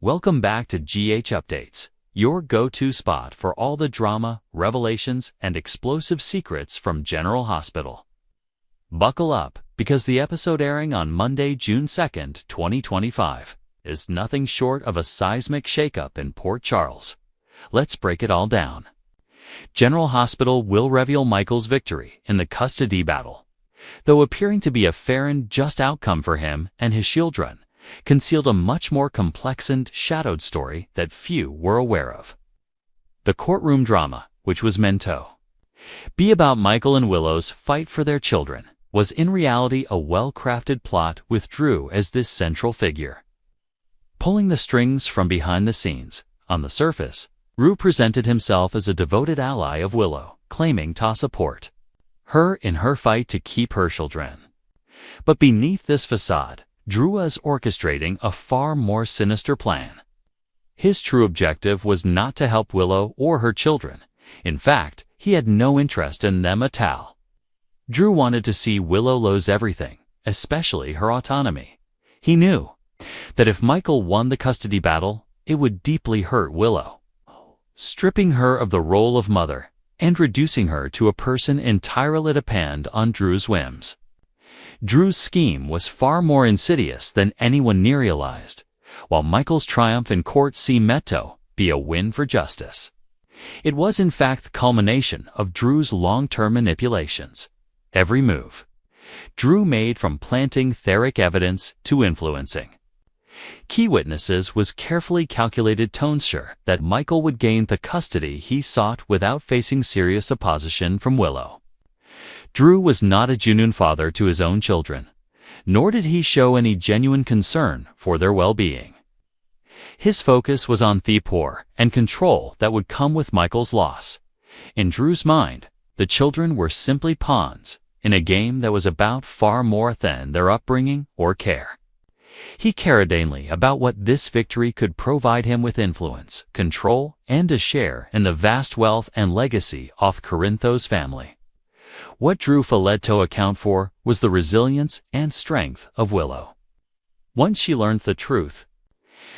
Welcome back to GH Updates, your go-to spot for all the drama, revelations, and explosive secrets from General Hospital. Buckle up, because the episode airing on Monday, June 2nd, 2025, is nothing short of a seismic shakeup in Port Charles. Let's break it all down. General Hospital will reveal Michael's victory in the custody battle, though appearing to be a fair and just outcome for him and his children, concealed a much more complex and shadowed story that few were aware of. The courtroom drama, which was meant to be about Michael and Willow's fight for their children, was in reality a well-crafted plot with Drew as this central figure. Pulling the strings from behind the scenes, on the surface, Drew presented himself as a devoted ally of Willow, claiming to support her in her fight to keep her children. But beneath this facade, Drew was orchestrating a far more sinister plan. His true objective was not to help Willow or her children. In fact, he had no interest in them at all. Drew wanted to see Willow lose everything, especially her autonomy. He knew that if Michael won the custody battle, it would deeply hurt Willow, stripping her of the role of mother and reducing her to a person entirely dependent on Drew's whims. Drew's scheme was far more insidious than anyone near realized, while Michael's triumph in court seemed to be a win for justice. It was in fact the culmination of Drew's long-term manipulations. Every move Drew made, from planting etheric evidence to influencing key witnesses, was carefully calculated to ensure that Michael would gain the custody he sought without facing serious opposition from Willow. Drew was not a genuine father to his own children, nor did he show any genuine concern for their well-being. His focus was on the power and control that would come with Michael's loss. In Drew's mind, the children were simply pawns in a game that was about far more than their upbringing or care. He cared daily about what this victory could provide him with: influence, control, and a share in the vast wealth and legacy of Corinthos family. What Drew failed to account for was the resilience and strength of Willow. Once she learned the truth,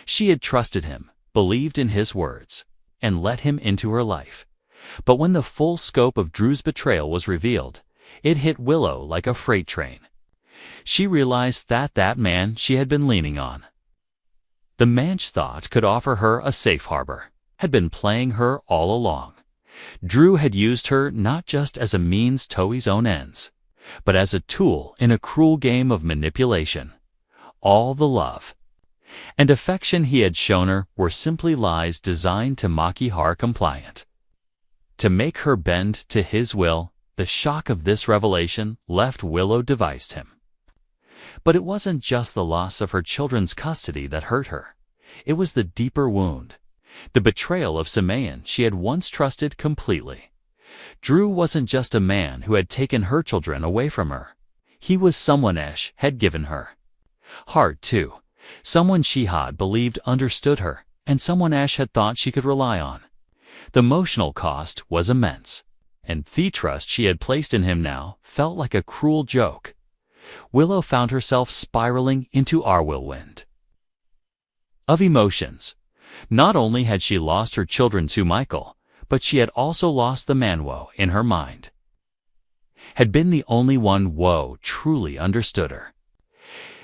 she had trusted him, believed in his words, and let him into her life. But when the full scope of Drew's betrayal was revealed, it hit Willow like a freight train. She realized that that man she had been leaning on, the man she thought could offer her a safe harbor, had been playing her all along. Drew had used her not just as a means to his own ends, but as a tool in a cruel game of manipulation. All the love and affection he had shown her were simply lies designed to make her compliant, to make her bend to his will. The shock of this revelation left Willow devastated him. But it wasn't just the loss of her children's custody that hurt her. It was the deeper wound, the betrayal of someone she had once trusted completely. Drew wasn't just a man who had taken her children away from her. He was someone Ash had given her heart too, someone she had believed understood her, and someone Ash had thought she could rely on. The emotional cost was immense, and the trust she had placed in him now felt like a cruel joke. Willow found herself spiraling into a whirlwind of emotions. Not only had she lost her children to Michael, but she had also lost the man Woe in her mind. Had been the only one Woe truly understood her.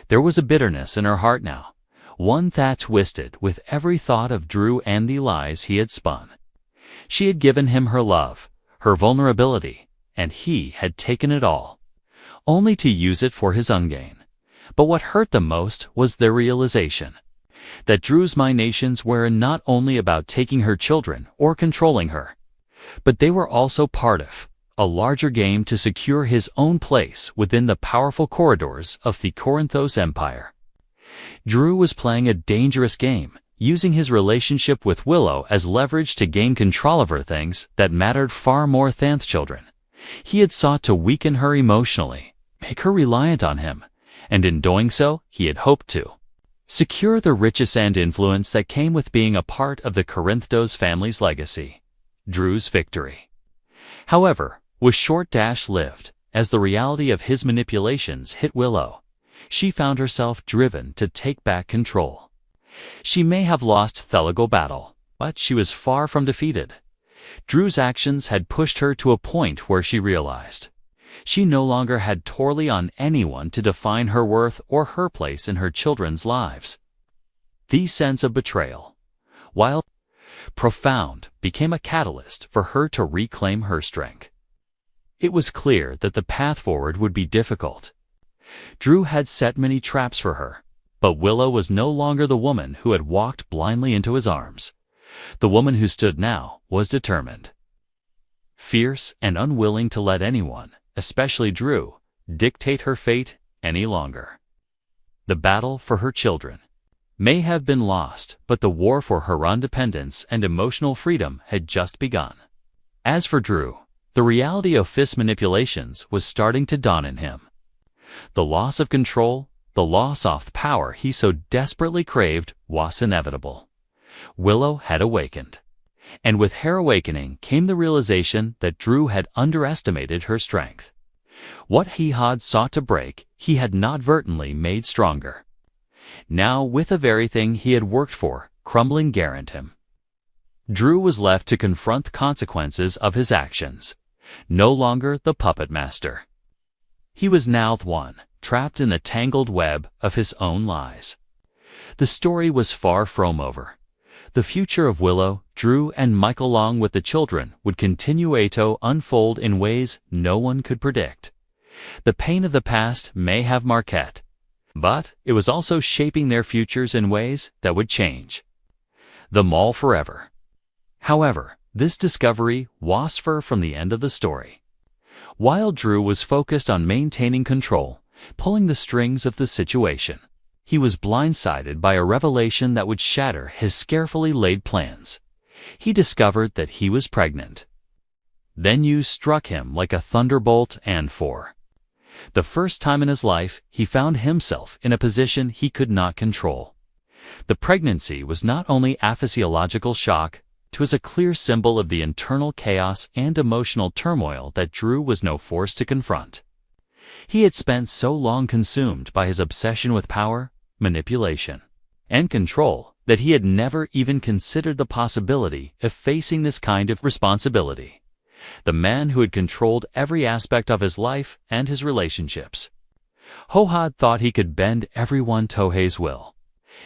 There was a bitterness in her heart now, one that twisted with every thought of Drew and the lies he had spun. She had given him her love, her vulnerability, and he had taken it all, only to use it for his own gain. But what hurt the most was the realization that Drew's machinations were not only about taking her children or controlling her, but they were also part of a larger game to secure his own place within the powerful corridors of the Corinthos Empire. Drew was playing a dangerous game, using his relationship with Willow as leverage to gain control over things that mattered far more than children. He had sought to weaken her emotionally, make her reliant on him, and in doing so, he had hoped to secure the riches and influence that came with being a part of the Corinthos family's legacy. Drew's victory, however, was short-lived. As the reality of his manipulations hit Willow, she found herself driven to take back control. She may have lost the legal battle, but she was far from defeated. Drew's actions had pushed her to a point where she realized she no longer had to rely on anyone to define her worth or her place in her children's lives. The sense of betrayal, while profound, became a catalyst for her to reclaim her strength. It was clear that the path forward would be difficult. Drew had set many traps for her, but Willow was no longer the woman who had walked blindly into his arms. The woman who stood now was determined, fierce, and unwilling to let anyone, especially Drew, dictate her fate any longer. The battle for her children may have been lost, but the war for her independence and emotional freedom had just begun. As for Drew, the reality of fist manipulations was starting to dawn in him. The loss of control, the loss of power he so desperately craved, was inevitable. Willow had awakened, and with her awakening came the realization that Drew had underestimated her strength. What he had sought to break, he had inadvertently made stronger. Now, with the very thing he had worked for crumbling around him, Drew was left to confront the consequences of his actions. No longer the puppet master. He was now the one, trapped in the tangled web of his own lies. The story was far from over. The future of Willow, Drew, and Michael along with the children would continue to unfold in ways no one could predict. The pain of the past may have marked, but it was also shaping their futures in ways that would change them all forever. However, this discovery was far from the end of the story. While Drew was focused on maintaining control, pulling the strings of the situation, he was blindsided by a revelation that would shatter his carefully laid plans. He discovered that he was pregnant. Then news struck him like a thunderbolt, and for the first time in his life, he found himself in a position he could not control. The pregnancy was not only a physiological shock, it was a clear symbol of the internal chaos and emotional turmoil that Drew was no force to confront. He had spent so long consumed by his obsession with power, manipulation, and control that he had never even considered the possibility of facing this kind of responsibility. The man who had controlled every aspect of his life and his relationships, who had thought he could bend everyone to his will,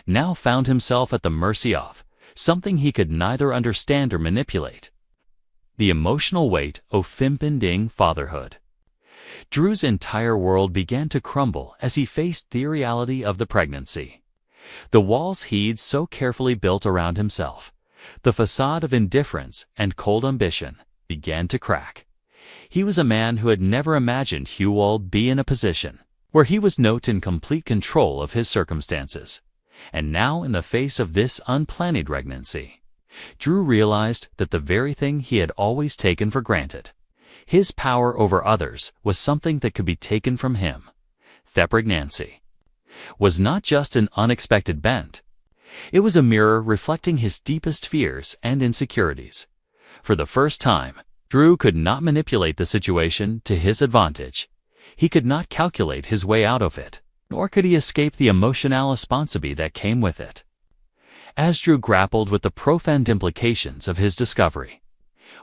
now found himself at the mercy of something he could neither understand or manipulate: the emotional weight of impending fatherhood. Drew's entire world began to crumble as he faced the reality of the pregnancy. The walls he'd so carefully built around himself, the facade of indifference and cold ambition, began to crack. He was a man who had never imagined he would be in a position where he was not in complete control of his circumstances. And now, in the face of this unplanned pregnancy, Drew realized that the very thing he had always taken for granted, his power over others, was something that could be taken from him. The pregnancy was not just an unexpected bent. It was a mirror reflecting his deepest fears and insecurities. For the first time, Drew could not manipulate the situation to his advantage. He could not calculate his way out of it, nor could he escape the emotional responsibility that came with it. As Drew grappled with the profound implications of his discovery,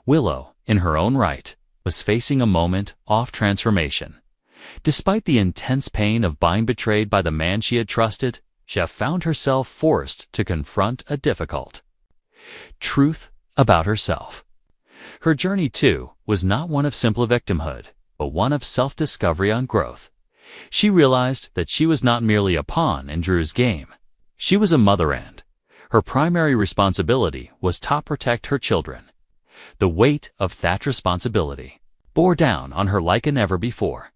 Willow, in her own right, was facing a moment of transformation. Despite the intense pain of being betrayed by the man she had trusted, she found herself forced to confront a difficult truth about herself. Her journey, too, was not one of simple victimhood, but one of self-discovery and growth. She realized that she was not merely a pawn in Drew's game. She was a mother, and her primary responsibility was to protect her children. The weight of that responsibility bore down on her like never before.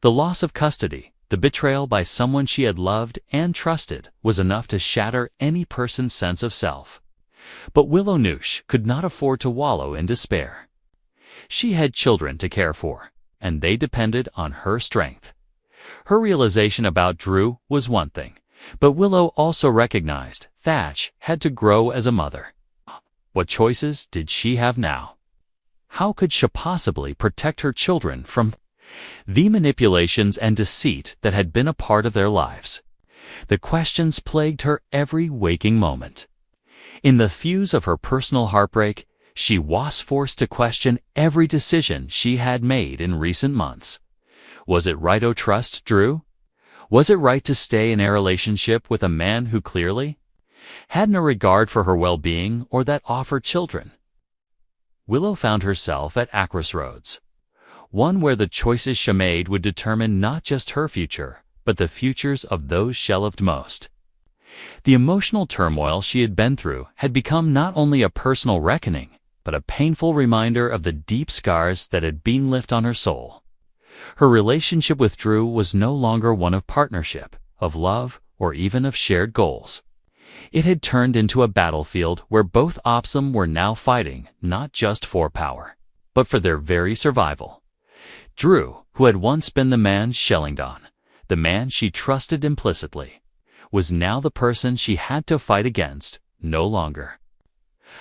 The loss of custody, the betrayal by someone she had loved and trusted, was enough to shatter any person's sense of self. But Willow knew she could not afford to wallow in despair. She had children to care for, and they depended on her strength. Her realization about Drew was one thing, but Willow also recognized that she had to grow as a mother. What choices did she have now? How could she possibly protect her children from the manipulations and deceit that had been a part of their lives? The questions plagued her every waking moment. In the throes of her personal heartbreak, she was forced to question every decision she had made in recent months. Was it right to trust Drew? Was it right to stay in a relationship with a man who clearly had no regard for her well-being or that of her children? Willow found herself at a crossroads, one where the choices she made would determine not just her future, but the futures of those she loved most. The emotional turmoil she had been through had become not only a personal reckoning, but a painful reminder of the deep scars that had been left on her soul. Her relationship with Drew was no longer one of partnership, of love, or even of shared goals. It had turned into a battlefield where both options were now fighting not just for power, but for their very survival. Drew, who had once been the man she leaned on, the man she trusted implicitly, was now the person she had to fight against, no longer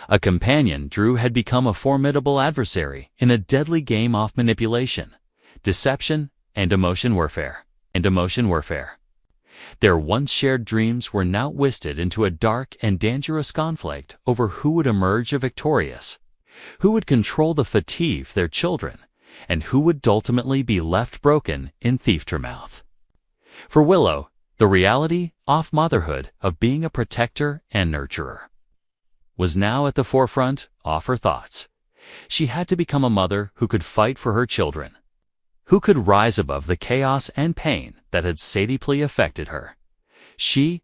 a companion. Drew had become a formidable adversary in a deadly game of manipulation, deception, and emotion warfare. Their once shared dreams were now twisted into a dark and dangerous conflict over who would emerge victorious, who would control the fate of their children, and who would ultimately be left broken in aftermath. For Willow, the reality of motherhood, of being a protector and nurturer, was now at the forefront of her thoughts. She had to become a mother who could fight for her children, who could rise above the chaos and pain that had so deeply affected her. She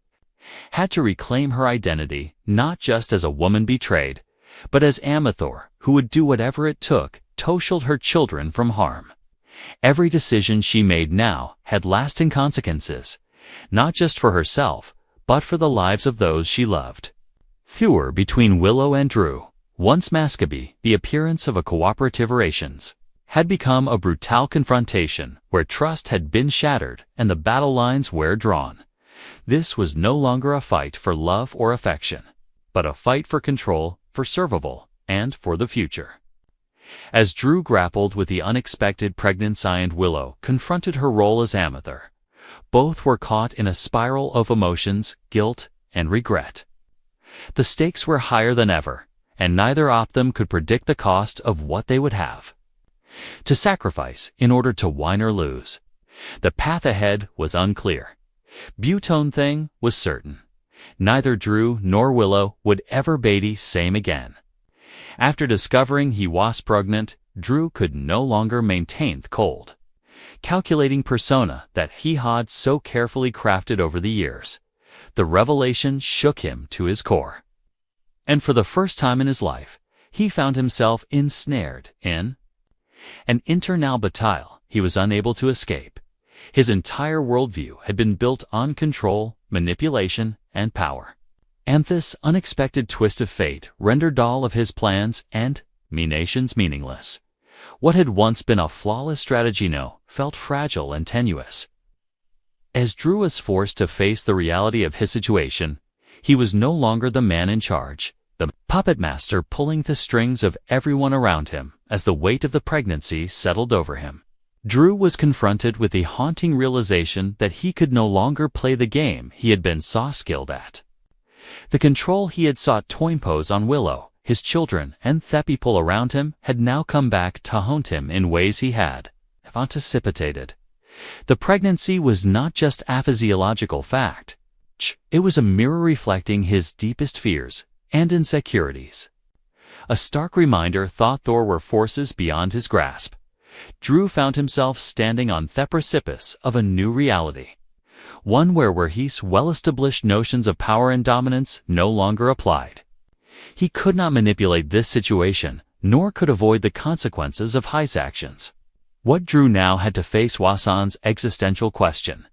had to reclaim her identity not just as a woman betrayed, but as Amathor who would do whatever it took to shield her children from harm. Every decision she made now had lasting consequences, not just for herself, but for the lives of those she loved. Through between Willow and Drew, once maskable, the appearance of a cooperative relations, had become a brutal confrontation where trust had been shattered and the battle lines were drawn. This was no longer a fight for love or affection, but a fight for control, for survival, and for the future. As Drew grappled with the unexpected pregnancy and Willow confronted her role as Amathor, both were caught in a spiral of emotions, guilt, and regret. The stakes were higher than ever, and neither of them could predict the cost of what they would have to sacrifice in order to win or lose. The path ahead was unclear. One thing was certain: neither Drew nor Willow would ever be the same again. After discovering he was pregnant, Drew could no longer maintain the cold, calculating persona that he had so carefully crafted over the years. The revelation shook him to his core. And for the first time in his life, he found himself ensnared in an internal battle he was unable to escape. His entire worldview had been built on control, manipulation, and power. And this unexpected twist of fate rendered all of his plans and machinations meaningless. What had once been a flawless strategy now felt fragile and tenuous. As Drew was forced to face the reality of his situation, he was no longer the man in charge, the puppet master pulling the strings of everyone around him as the weight of the pregnancy settled over him. Drew was confronted with the haunting realization that he could no longer play the game he had been so skilled at. The control he had sought to impose on Willow, his children, and the people around him had now come back to haunt him in ways he had anticipated. The pregnancy was not just a physiological fact. It was a mirror reflecting his deepest fears and insecurities. A stark reminder that there were forces beyond his grasp. Drew found himself standing on the precipice of a new reality, one where his well-established notions of power and dominance no longer applied. He could not manipulate this situation, nor could avoid the consequences of his actions. What Drew now had to face was an existential question.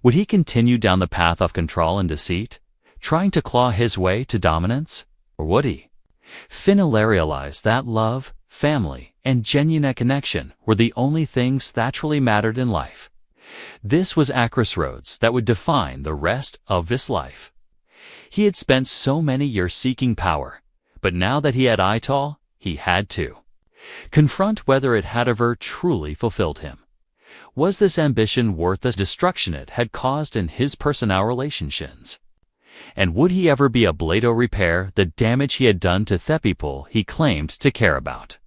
Would he continue down the path of control and deceit, trying to claw his way to dominance? Or would he finally realize that love, family, and genuine connection were the only things that truly mattered in life? This was a crossroads that would define the rest of his life. He had spent so many years seeking power, but now that he had it all, he had to confront whether it had ever truly fulfilled him. Was this ambition worth the destruction it had caused in his personal relationships? And would he ever be able to repair the damage he had done to the people he claimed to care about?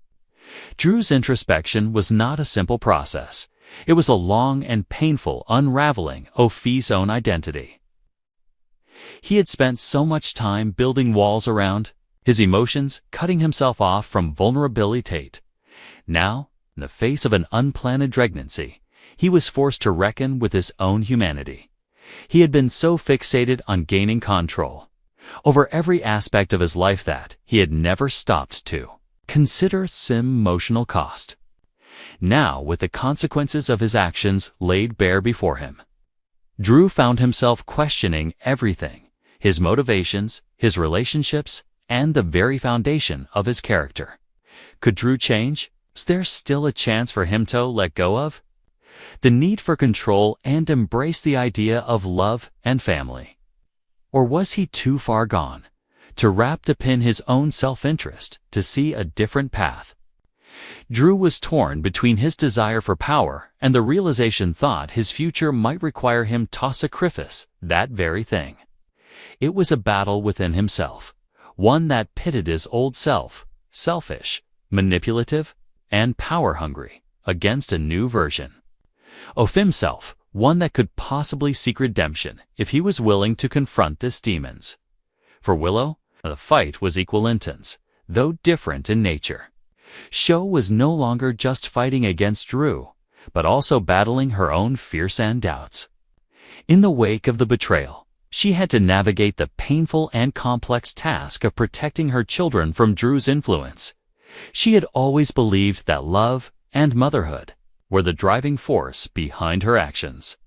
Drew's introspection was not a simple process. It was a long and painful unraveling of his own identity. He had spent so much time building walls around his emotions, cutting himself off from vulnerability. Now, in the face of an unplanned pregnancy, he was forced to reckon with his own humanity. He had been so fixated on gaining control over every aspect of his life that he had never stopped to consider some emotional cost. Now, with the consequences of his actions laid bare before him, Drew found himself questioning everything: his motivations, his relationships, and the very foundation of his character. Could Drew change? Was there still a chance for him to let go of the need for control and embrace the idea of love and family? Or was he too far gone to wrap up in his own self-interest to see a different path? Drew was torn between his desire for power and the realization that his future might require him to sacrifice that very thing. It was a battle within himself, one that pitted his old self, selfish, manipulative, and power-hungry, against a new version of himself, one that could possibly seek redemption if he was willing to confront these demons. For Willow, the fight was equally intense, though different in nature. Sho was no longer just fighting against Drew, but also battling her own fears and doubts. In the wake of the betrayal, she had to navigate the painful and complex task of protecting her children from Drew's influence. She had always believed that love and motherhood were the driving force behind her actions.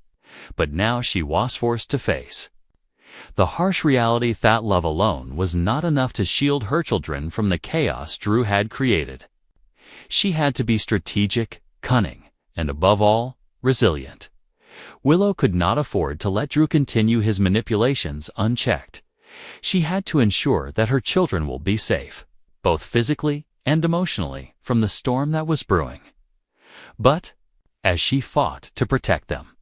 But now she was forced to face the harsh reality that love alone was not enough to shield her children from the chaos Drew had created. She had to be strategic, cunning, and above all, resilient. Willow could not afford to let Drew continue his manipulations unchecked. She had to ensure that her children will be safe, both physically and emotionally, from the storm that was brewing. But, as she fought to protect them,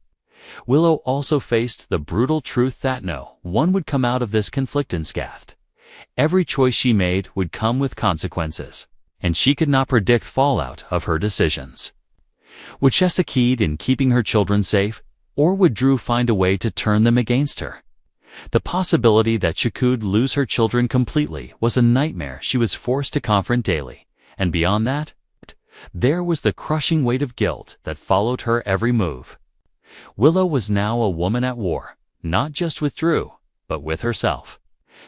Willow also faced the brutal truth that no one would come out of this conflict unscathed. Every choice she made would come with consequences, and she could not predict fallout of her decisions. Would she succeed in keeping her children safe, or would Drew find a way to turn them against her? The possibility that she could lose her children completely was a nightmare she was forced to confront daily, and beyond that, there was the crushing weight of guilt that followed her every move. Willow was now a woman at war, not just with Drew, but with herself.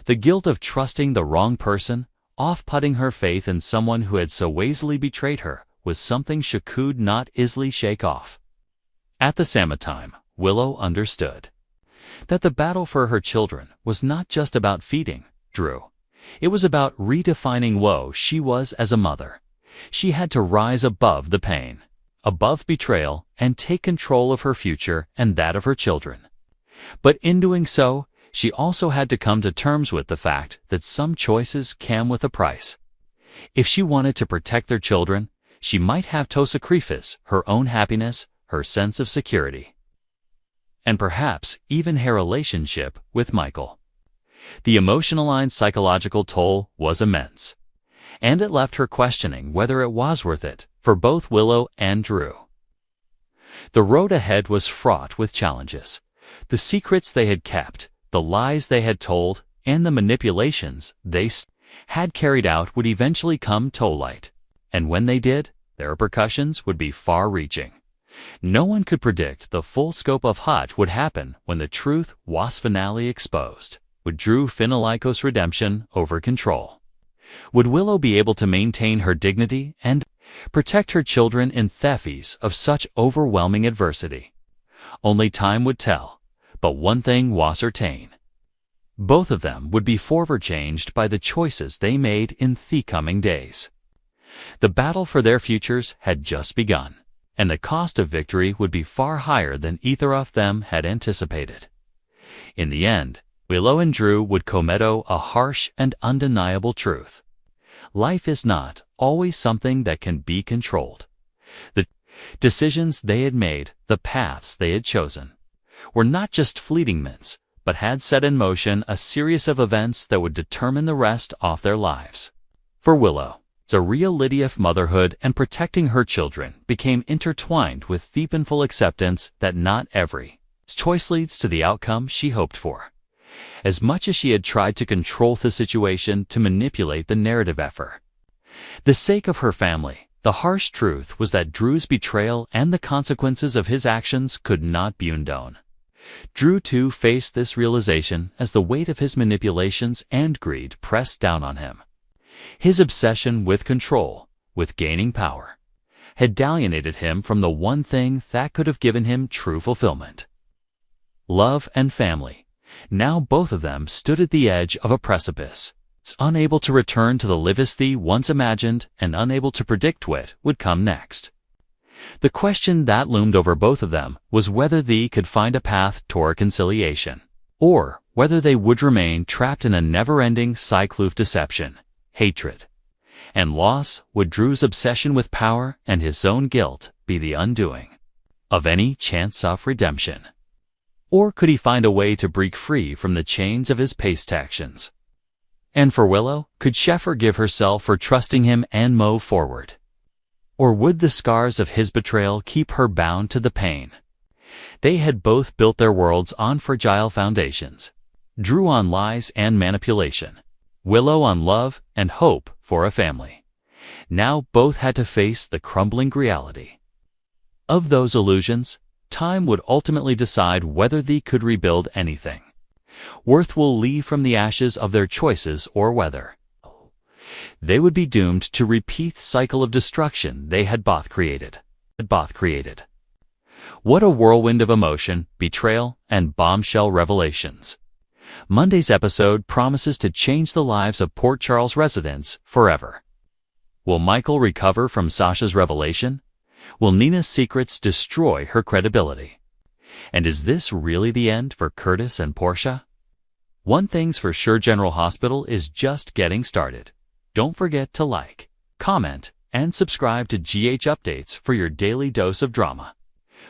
The guilt of trusting the wrong person, off-putting her faith in someone who had so easily betrayed her, was something she could not easily shake off. At the same time, Willow understood that the battle for her children was not just about feeding Drew. It was about redefining who she was as a mother. She had to rise above the pain, above betrayal, and take control of her future and that of her children. But in doing so, she also had to come to terms with the fact that some choices came with a price. If she wanted to protect their children, she might have to sacrifice her own happiness, her sense of security, and perhaps even her relationship with Michael. The emotional and psychological toll was immense, and it left her questioning whether it was worth it for both Willow and Drew. The road ahead was fraught with challenges. The secrets they had kept, the lies they had told, and the manipulations they had carried out would eventually come to light, and when they did, their repercussions would be far-reaching. No one could predict the full scope of what would happen when the truth was finally exposed. Would Drew finalize redemption over control? Would Willow be able to maintain her dignity and protect her children in the face of such overwhelming adversity? Only time would tell, but one thing was certain. Both of them would be forever changed by the choices they made in the coming days. The battle for their futures had just begun, and the cost of victory would be far higher than either of them had anticipated. In the end, Willow and Drew would commit a harsh and undeniable truth. Life is not always something that can be controlled. The Decisions they had made, the paths they had chosen, were not just fleeting mints, but had set in motion a series of events that would determine the rest of their lives. For Willow, the real Lydia of motherhood and protecting her children became intertwined with the painful acceptance that not every choice leads to the outcome she hoped for. As much as she had tried to control the situation to manipulate the narrative effort, the sake of her family, the harsh truth was that Drew's betrayal and the consequences of his actions could not be undone. Drew too faced this realization as the weight of his manipulations and greed pressed down on him. His obsession with control, with gaining power, had alienated him from the one thing that could have given him true fulfillment: love and family. Now both of them stood at the edge of a precipice, unable to return to the lives they once imagined and unable to predict what would come next. The question that loomed over both of them was whether they could find a path toward conciliation, or whether they would remain trapped in a never-ending cycle of deception, hatred, and loss. Would Drew's obsession with power and his own guilt be the undoing of any chance of redemption? Or could he find a way to break free from the chains of his past actions? And for Willow, could she forgive herself for trusting him and move forward? Or would the scars of his betrayal keep her bound to the pain? They had both built their worlds on fragile foundations. Drew on lies and manipulation, Willow on love and hope for a family. Now both had to face the crumbling reality of those illusions. Time would ultimately decide whether they could rebuild anything worthwhile from the ashes of their choices, or whether they would be doomed to repeat the cycle of destruction they had both created. What a whirlwind of emotion, betrayal, and bombshell revelations. Monday's episode promises to change the lives of Port Charles residents forever. Will Michael recover from Sasha's revelation? Will Nina's secrets destroy her credibility? And is this really the end for Curtis and Portia? One thing's for sure, General Hospital is just getting started. Don't forget to like, comment, and subscribe to GH Updates for your daily dose of drama.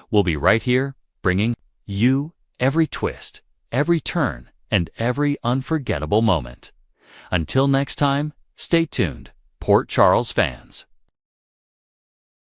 We'll be right here, bringing you every twist, every turn, and every unforgettable moment. Until next time, stay tuned, Port Charles fans.